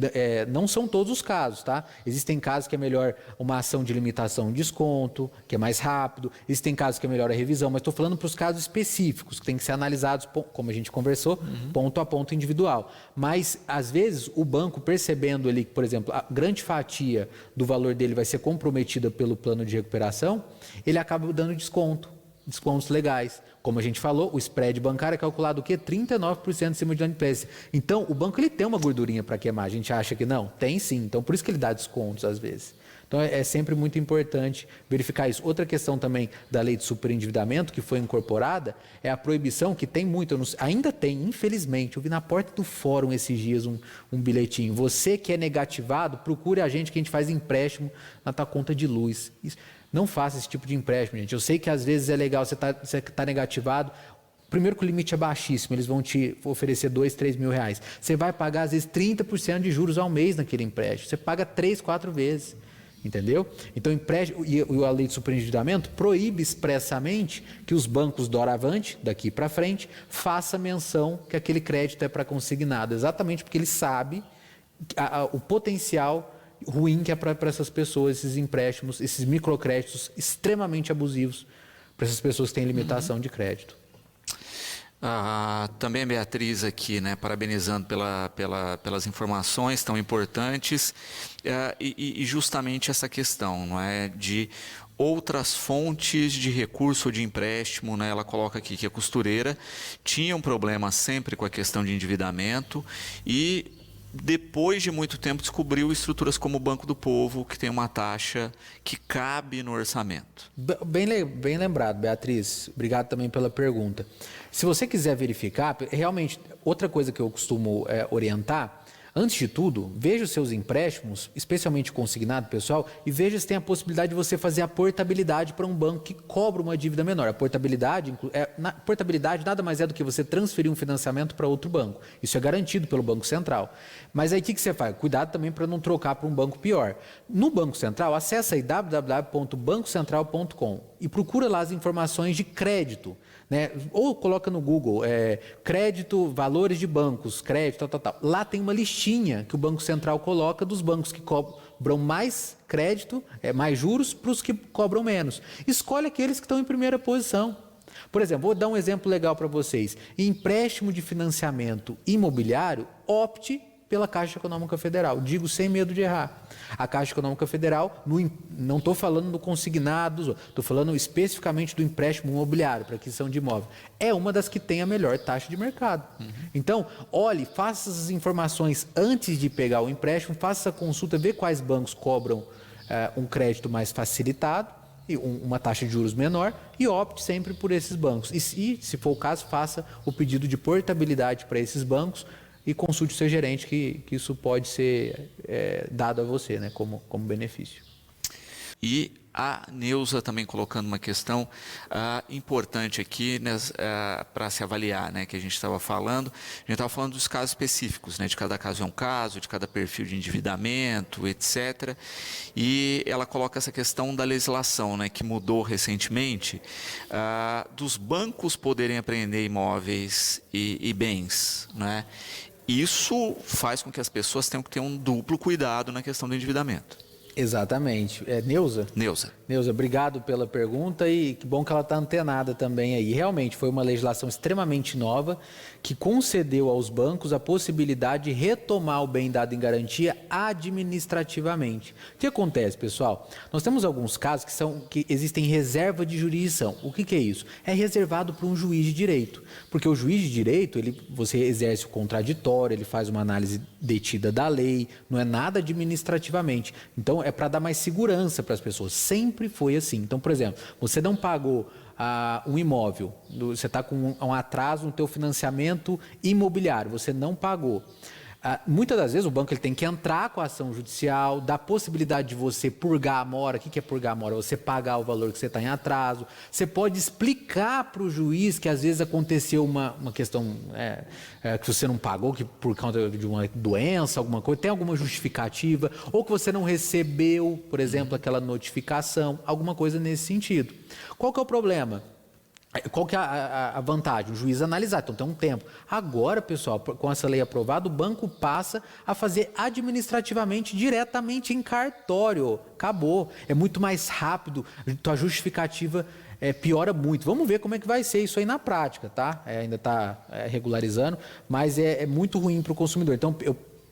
não são todos os casos, tá? Existem casos que é melhor uma ação de limitação de desconto, que é mais rápido. Existem casos que é melhor a revisão, mas estou falando para os casos específicos, que têm que ser analisados, como a gente conversou, ponto a ponto individual. Mas, às vezes, o banco percebendo ali que, por exemplo, a grande fatia do valor dele vai ser comprometida pelo plano de recuperação, ele acaba dando descontos legais. Como a gente falou, o spread bancário é calculado o quê? 39% em cima de inadimplência. Então, o banco ele tem uma gordurinha para queimar. A gente acha que não? Tem sim. Então, por isso que ele dá descontos às vezes. Então, é sempre muito importante verificar isso. Outra questão também da lei de superendividamento que foi incorporada é a proibição que tem muito, ainda tem, infelizmente. Eu vi na porta do fórum esses dias um bilhetinho. Você que é negativado, procure a gente que a gente faz empréstimo na tua conta de luz. Isso. Não faça esse tipo de empréstimo, gente. Eu sei que às vezes é legal você tá negativado. Primeiro que o limite é baixíssimo, eles vão te oferecer 2, 3 mil reais. Você vai pagar às vezes 30% de juros ao mês naquele empréstimo. Você paga 3, 4 vezes. Entendeu? Então, empréstimo e a lei de superendividamento proíbe expressamente que os bancos doravante, daqui para frente, façam menção que aquele crédito é para consignado, exatamente porque ele sabe o potencial ruim que é para essas pessoas, esses empréstimos, esses microcréditos extremamente abusivos para essas pessoas que têm limitação de crédito. Também a Beatriz aqui, né, parabenizando pelas informações tão importantes e justamente essa questão, não é, de outras fontes de recurso ou de empréstimo, né? Ela coloca aqui que a costureira tinha um problema sempre com a questão de endividamento e depois de muito tempo descobriu estruturas como o Banco do Povo, que tem uma taxa que cabe no orçamento. Bem lembrado, Beatriz. Obrigado também pela pergunta. Se você quiser verificar, realmente, outra coisa que eu costumo orientar, antes de tudo, veja os seus empréstimos, especialmente consignado, pessoal, e veja se tem a possibilidade de você fazer a portabilidade para um banco que cobra uma dívida menor. A portabilidade nada mais é do que você transferir um financiamento para outro banco. Isso é garantido pelo Banco Central. Mas aí o que você faz? Cuidado também para não trocar para um banco pior. No Banco Central, acessa aí www.bancocentral.com e procura lá as informações de crédito. Né? Ou coloca no Google, crédito, valores de bancos, crédito, tal. Lá tem uma listinha que o Banco Central coloca dos bancos que cobram mais crédito, mais juros, para os que cobram menos. Escolhe aqueles que estão em primeira posição. Por exemplo, vou dar um exemplo legal para vocês. Em empréstimo de financiamento imobiliário, opte pela Caixa Econômica Federal. Digo sem medo de errar. A Caixa Econômica Federal, não estou falando do consignado, estou falando especificamente do empréstimo imobiliário para aquisição de imóvel. É uma das que tem a melhor taxa de mercado. Então, olhe, faça essas informações antes de pegar o empréstimo, faça essa consulta, vê quais bancos cobram um crédito mais facilitado, e uma taxa de juros menor, e opte sempre por esses bancos. E se for o caso, faça o pedido de portabilidade para esses bancos, e consulte o seu gerente que isso pode ser dado a você, né, como benefício. E a Neuza também colocando uma questão importante aqui, né, para se avaliar, né, que a gente estava falando. A gente estava falando dos casos específicos, né, de cada caso é um caso, de cada perfil de endividamento, etc. E ela coloca essa questão da legislação, né, que mudou recentemente, dos bancos poderem apreender imóveis e bens, né? Isso faz com que as pessoas tenham que ter um duplo cuidado na questão do endividamento. Exatamente. É Neuza? Neuza. Neuza, obrigado pela pergunta e que bom que ela está antenada também aí. Realmente foi uma legislação extremamente nova que concedeu aos bancos a possibilidade de retomar o bem dado em garantia administrativamente. O que acontece, pessoal? Nós temos alguns casos que existem reserva de jurisdição. O que é isso? É reservado para um juiz de direito, porque o juiz de direito, você exerce o contraditório, ele faz uma análise detida da lei, não é nada administrativamente. Então, é para dar mais segurança para as pessoas. Sempre foi assim. Então, por exemplo, você não pagou um imóvel, você está com um atraso no teu financiamento imobiliário, você não pagou. Muitas das vezes o banco ele tem que entrar com a ação judicial, dá possibilidade de você purgar a mora. O que é purgar a mora? Você pagar o valor que você está em atraso. Você pode explicar para o juiz que às vezes aconteceu uma questão que você não pagou que por causa de uma doença, alguma coisa, tem alguma justificativa, ou que você não recebeu, por exemplo, aquela notificação, alguma coisa nesse sentido. Qual que é o problema? Qual que é a vantagem? O juiz analisar, então tem um tempo. Agora, pessoal, com essa lei aprovada, o banco passa a fazer administrativamente, diretamente em cartório. Acabou. É muito mais rápido, a justificativa piora muito. Vamos ver como é que vai ser isso aí na prática, tá? Ainda está regularizando, mas é muito ruim para o consumidor. Então,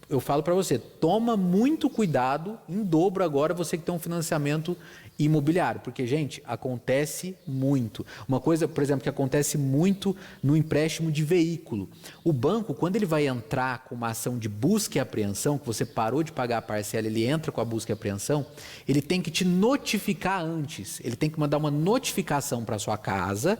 eu falo para você, toma muito cuidado, em dobro agora, você que tem um financiamento imobiliário, porque, gente, acontece muito. Uma coisa, por exemplo, que acontece muito no empréstimo de veículo. O banco, quando ele vai entrar com uma ação de busca e apreensão, que você parou de pagar a parcela, ele entra com a busca e apreensão, ele tem que te notificar antes, ele tem que mandar uma notificação para sua casa,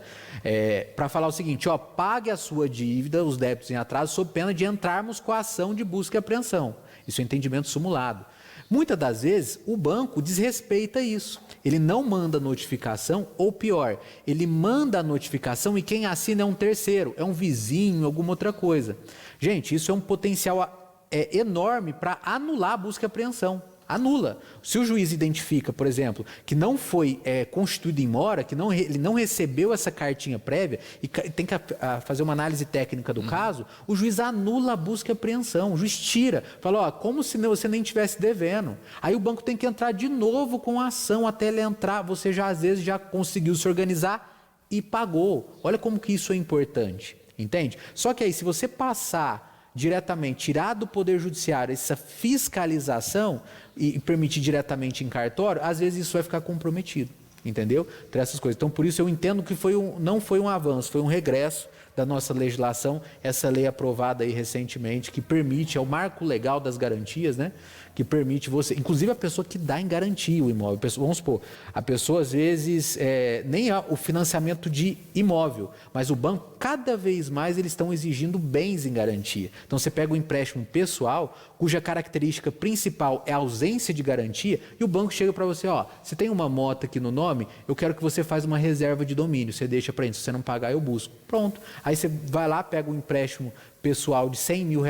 para falar o seguinte, pague a sua dívida, os débitos em atraso, sob pena de entrarmos com a ação de busca e apreensão. Isso é entendimento simulado. Muitas das vezes, o banco desrespeita isso. Ele não manda notificação, ou pior, ele manda a notificação e quem assina é um terceiro, é um vizinho, alguma outra coisa. Gente, isso é um potencial enorme para anular a busca e apreensão. Anula. Se o juiz identifica, por exemplo, que não foi constituído em mora, que ele não recebeu essa cartinha prévia e tem que fazer uma análise técnica do caso, o juiz anula a busca e apreensão, o juiz tira, fala, como se você nem estivesse devendo. Aí o banco tem que entrar de novo com a ação, até ele entrar, você já às vezes já conseguiu se organizar e pagou. Olha como que isso é importante, entende? Só que aí se você passar diretamente, tirar do Poder Judiciário essa fiscalização e permitir diretamente em cartório, às vezes isso vai ficar comprometido, entendeu? Entre essas coisas. Então, por isso eu entendo que não foi um avanço, foi um regresso da nossa legislação, essa lei aprovada aí recentemente, que permite, é o marco legal das garantias, né? Que permite você, inclusive a pessoa que dá em garantia o imóvel, vamos supor, a pessoa às vezes nem há o financiamento de imóvel, mas o banco, cada vez mais eles estão exigindo bens em garantia. Então você pega um empréstimo pessoal, cuja característica principal é a ausência de garantia, e o banco chega para você, você tem uma moto aqui no nome, eu quero que você faça uma reserva de domínio, você deixa para ele, se você não pagar eu busco. Pronto. Aí você vai lá, pega um empréstimo pessoal de R$100 mil,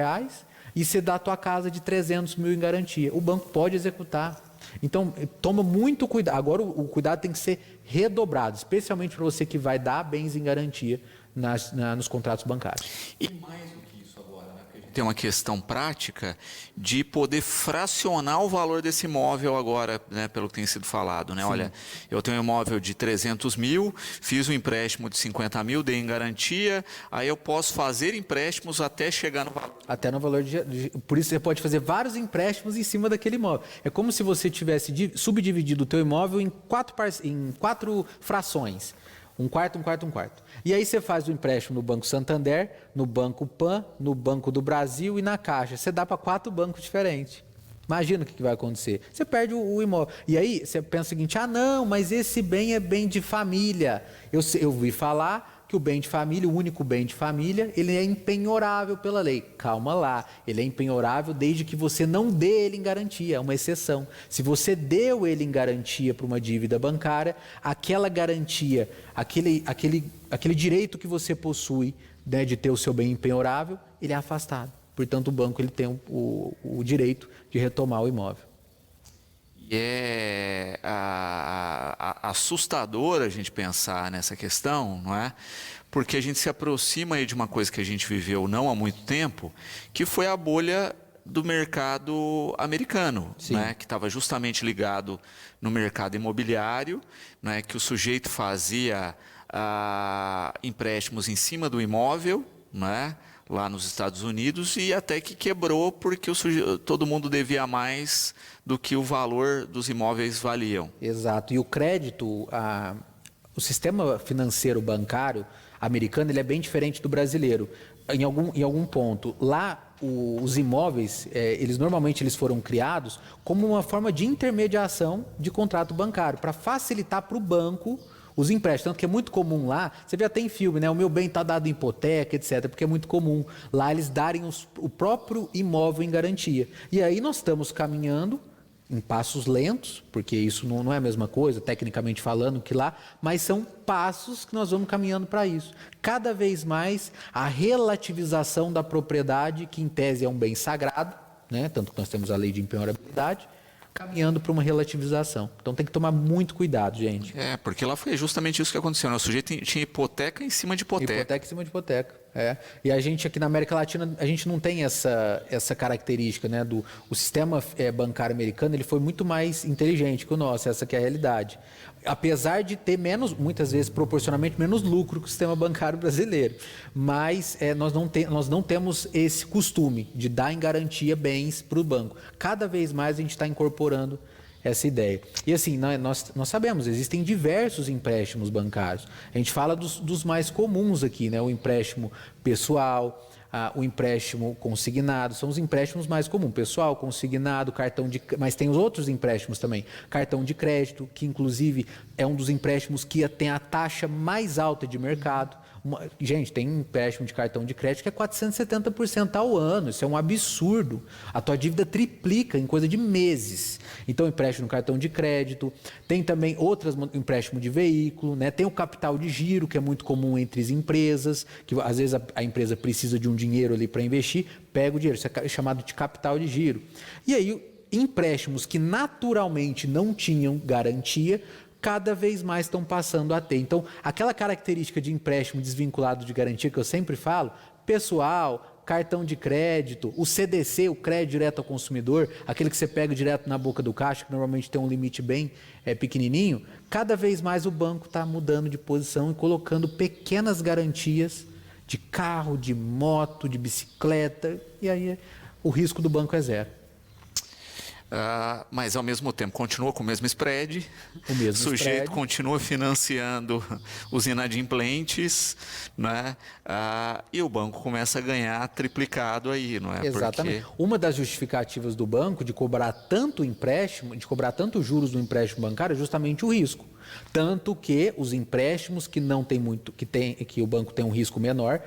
e você dá a tua casa de 300 mil em garantia. O banco pode executar. Então, toma muito cuidado. Agora, o cuidado tem que ser redobrado, especialmente para você que vai dar bens em garantia nos contratos bancários. E mais do que isso agora, né? Porque a gente tem uma questão prática de poder fracionar o valor desse imóvel agora, né? Pelo que tem sido falado, né? Sim. Olha, eu tenho um imóvel de 300 mil, fiz um empréstimo de 50 mil, dei em garantia, aí eu posso fazer empréstimos até chegar no valor. Até no valor por isso você pode fazer vários empréstimos em cima daquele imóvel. É como se você tivesse subdividido o teu imóvel em quatro frações. Um quarto. E aí você faz o empréstimo no Banco Santander, no Banco Pan, no Banco do Brasil e na Caixa. Você dá para 4 bancos diferentes. Imagina o que vai acontecer. Você perde o imóvel. E aí você pensa o seguinte, não, mas esse bem é bem de família. Eu ouvi falar que o bem de família, o único bem de família, ele é empenhorável pela lei. Calma lá, ele é empenhorável desde que você não dê ele em garantia, é uma exceção. Se você deu ele em garantia para uma dívida bancária, aquela garantia, aquele direito que você possui, né, de ter o seu bem empenhorável, ele é afastado. Portanto, o banco ele tem o direito de retomar o imóvel. E é assustador a gente pensar nessa questão, não é? Porque a gente se aproxima aí de uma coisa que a gente viveu não há muito tempo, que foi a bolha do mercado americano, né, que estava justamente ligado no mercado imobiliário, né, que o sujeito fazia empréstimos em cima do imóvel, né, lá nos Estados Unidos, e até que quebrou porque todo mundo devia mais do que o valor dos imóveis valiam. Exato. E o crédito, o sistema financeiro bancário americano, ele é bem diferente do brasileiro. Em algum ponto, lá os imóveis, eles foram criados como uma forma de intermediação de contrato bancário, para facilitar para o banco os empréstimos. Tanto que é muito comum lá, você vê até em filme, né? O meu bem está dado em hipoteca, etc., porque é muito comum lá eles darem o próprio imóvel em garantia. E aí nós estamos caminhando em passos lentos, porque isso não é a mesma coisa, tecnicamente falando, que lá, mas são passos que nós vamos caminhando para isso. Cada vez mais a relativização da propriedade, que em tese é um bem sagrado, né? Tanto que nós temos a lei de impenhorabilidade, caminhando para uma relativização. Então tem que tomar muito cuidado, gente. Porque lá foi justamente isso que aconteceu, né? O sujeito tinha hipoteca em cima de hipoteca. Hipoteca em cima de hipoteca. E a gente aqui na América Latina, a gente não tem essa característica, né? O sistema bancário americano, ele foi muito mais inteligente que o nosso, essa que é a realidade. Apesar de ter muitas vezes, proporcionalmente, menos lucro que o sistema bancário brasileiro. Mas nós não temos esse costume de dar em garantia bens para o banco. Cada vez mais a gente está incorporando essa ideia. E assim, nós sabemos, existem diversos empréstimos bancários. A gente fala dos mais comuns aqui, né? O empréstimo pessoal, o empréstimo consignado, são os empréstimos mais comuns. Pessoal, consignado, mas tem os outros empréstimos também. Cartão de crédito, que inclusive é um dos empréstimos que tem a taxa mais alta de mercado. Gente, tem um empréstimo de cartão de crédito que é 470% ao ano. Isso é um absurdo. A tua dívida triplica em coisa de meses. Então, empréstimo no cartão de crédito. Tem também empréstimo de veículo, né? Tem o capital de giro, que é muito comum entre as empresas, que às vezes a empresa precisa de um dinheiro ali para investir, pega o dinheiro. Isso é chamado de capital de giro. E aí, empréstimos que naturalmente não tinham garantia, cada vez mais estão passando a ter. Então, aquela característica de empréstimo desvinculado de garantia que eu sempre falo, pessoal, cartão de crédito, o CDC, o crédito direto ao consumidor, aquele que você pega direto na boca do caixa, que normalmente tem um limite bem pequenininho, cada vez mais o banco está mudando de posição e colocando pequenas garantias de carro, de moto, de bicicleta, e aí o risco do banco é zero. Mas ao mesmo tempo continua com o mesmo spread, o sujeito continua financiando os inadimplentes, né? E o banco começa a ganhar triplicado aí, não é? Exatamente. Porque uma das justificativas do banco de cobrar tanto empréstimo, de cobrar tanto juros no empréstimo bancário é justamente o risco. Tanto que os empréstimos que não tem muito, que o banco tem um risco menor,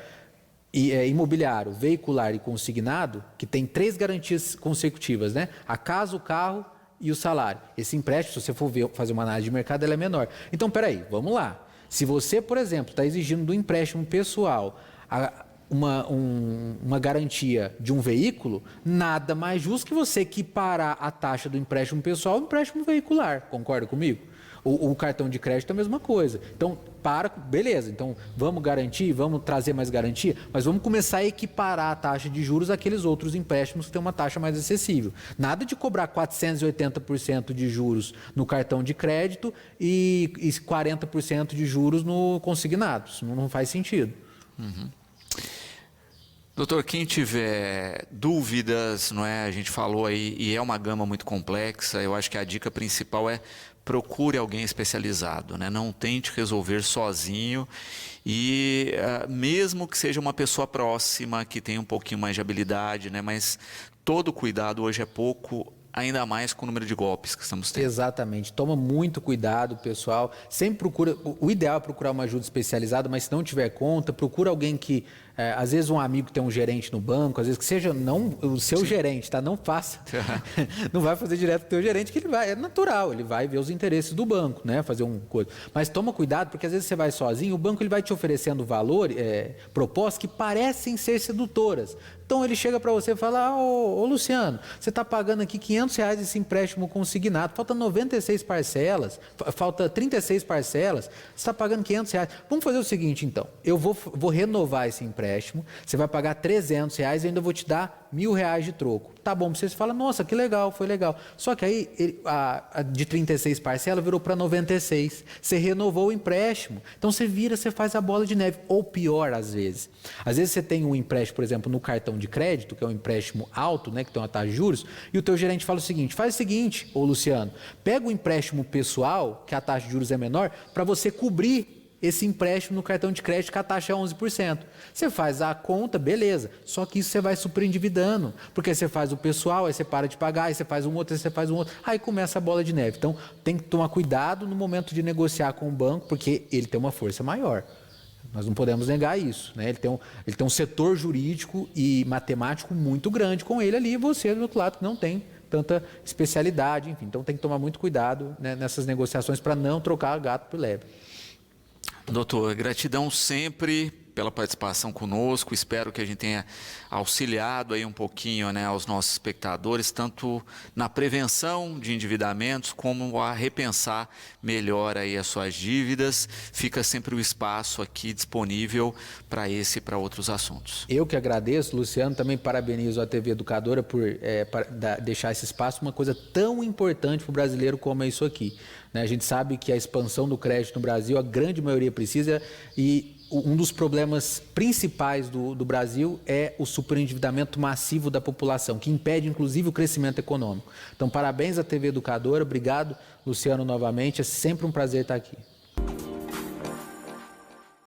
imobiliário, veicular e consignado, que tem 3 garantias consecutivas, né? A casa, o carro e o salário. Esse empréstimo, se você for fazer uma análise de mercado, ele é menor. Então, peraí, vamos lá. Se você, por exemplo, está exigindo do empréstimo pessoal uma garantia de um veículo, nada mais justo que você equiparar a taxa do empréstimo pessoal ao empréstimo veicular. Concorda comigo? O cartão de crédito é a mesma coisa. Então, beleza, então vamos garantir, vamos trazer mais garantia, mas vamos começar a equiparar a taxa de juros àqueles outros empréstimos que têm uma taxa mais acessível. Nada de cobrar 480% de juros no cartão de crédito e 40% de juros no consignado. Isso não faz sentido. Uhum. Doutor, quem tiver dúvidas, não é? A gente falou aí, e é uma gama muito complexa, eu acho que a dica principal é procure alguém especializado, né? Não tente resolver sozinho e mesmo que seja uma pessoa próxima, que tenha um pouquinho mais de habilidade, né? Mas todo cuidado hoje é pouco, ainda mais com o número de golpes que estamos tendo. Exatamente. Toma muito cuidado, pessoal. Sempre procura, o ideal é procurar uma ajuda especializada, mas se não tiver conta, procura alguém que, às vezes um amigo tem um gerente no banco, às vezes que seja não o seu gerente, tá? Não faça. Não vai fazer direto com o teu gerente, que é natural, ele vai ver os interesses do banco, né? Fazer uma coisa. Mas toma cuidado, porque às vezes você vai sozinho, o banco ele vai te oferecendo propostas que parecem ser sedutoras. Então ele chega para você e fala, ô Luciano, você está pagando aqui R$500 esse empréstimo consignado, falta 96 parcelas, falta 36 parcelas, você está pagando R$500. Vamos fazer o seguinte então, eu vou renovar esse empréstimo. empréstimo, você vai pagar R$300 e eu ainda vou te dar R$1.000 de troco. Tá bom, você fala, nossa, que legal, foi legal. Só que aí a de 36 parcelas virou para 96. Você renovou o empréstimo. Então você vira, você faz a bola de neve. Ou pior, às vezes. Às vezes você tem um empréstimo, por exemplo, no cartão de crédito, que é um empréstimo alto, né, que tem uma taxa de juros, e o teu gerente fala o seguinte, faz o seguinte, ô Luciano, pega o empréstimo pessoal, que a taxa de juros é menor, para você cobrir esse empréstimo no cartão de crédito que a taxa é 11%. Você faz a conta, beleza, só que isso você vai superendividando, porque você faz o pessoal, aí você para de pagar, aí você faz um outro, aí você faz um outro, aí começa a bola de neve. Então, tem que tomar cuidado no momento de negociar com o banco, porque ele tem uma força maior. Nós não podemos negar isso, né? Ele tem um setor jurídico e matemático muito grande com ele ali, e você, do outro lado, não tem tanta especialidade, enfim. Então, tem que tomar muito cuidado, né, nessas negociações para não trocar gato por lebre. Doutor, gratidão sempre pela participação conosco. Espero que a gente tenha auxiliado aí um pouquinho, né, aos nossos espectadores, tanto na prevenção de endividamentos, como a repensar melhor aí as suas dívidas. Fica sempre o espaço aqui disponível para esse e para outros assuntos. Eu que agradeço, Luciano, também parabenizo a TV Educadora por deixar esse espaço, uma coisa tão importante para o brasileiro como é isso aqui. A gente sabe que a expansão do crédito no Brasil, a grande maioria precisa, e um dos problemas principais do Brasil é o superendividamento massivo da população, que impede inclusive o crescimento econômico. Então, parabéns à TV Educadora, obrigado, Luciano, novamente, é sempre um prazer estar aqui.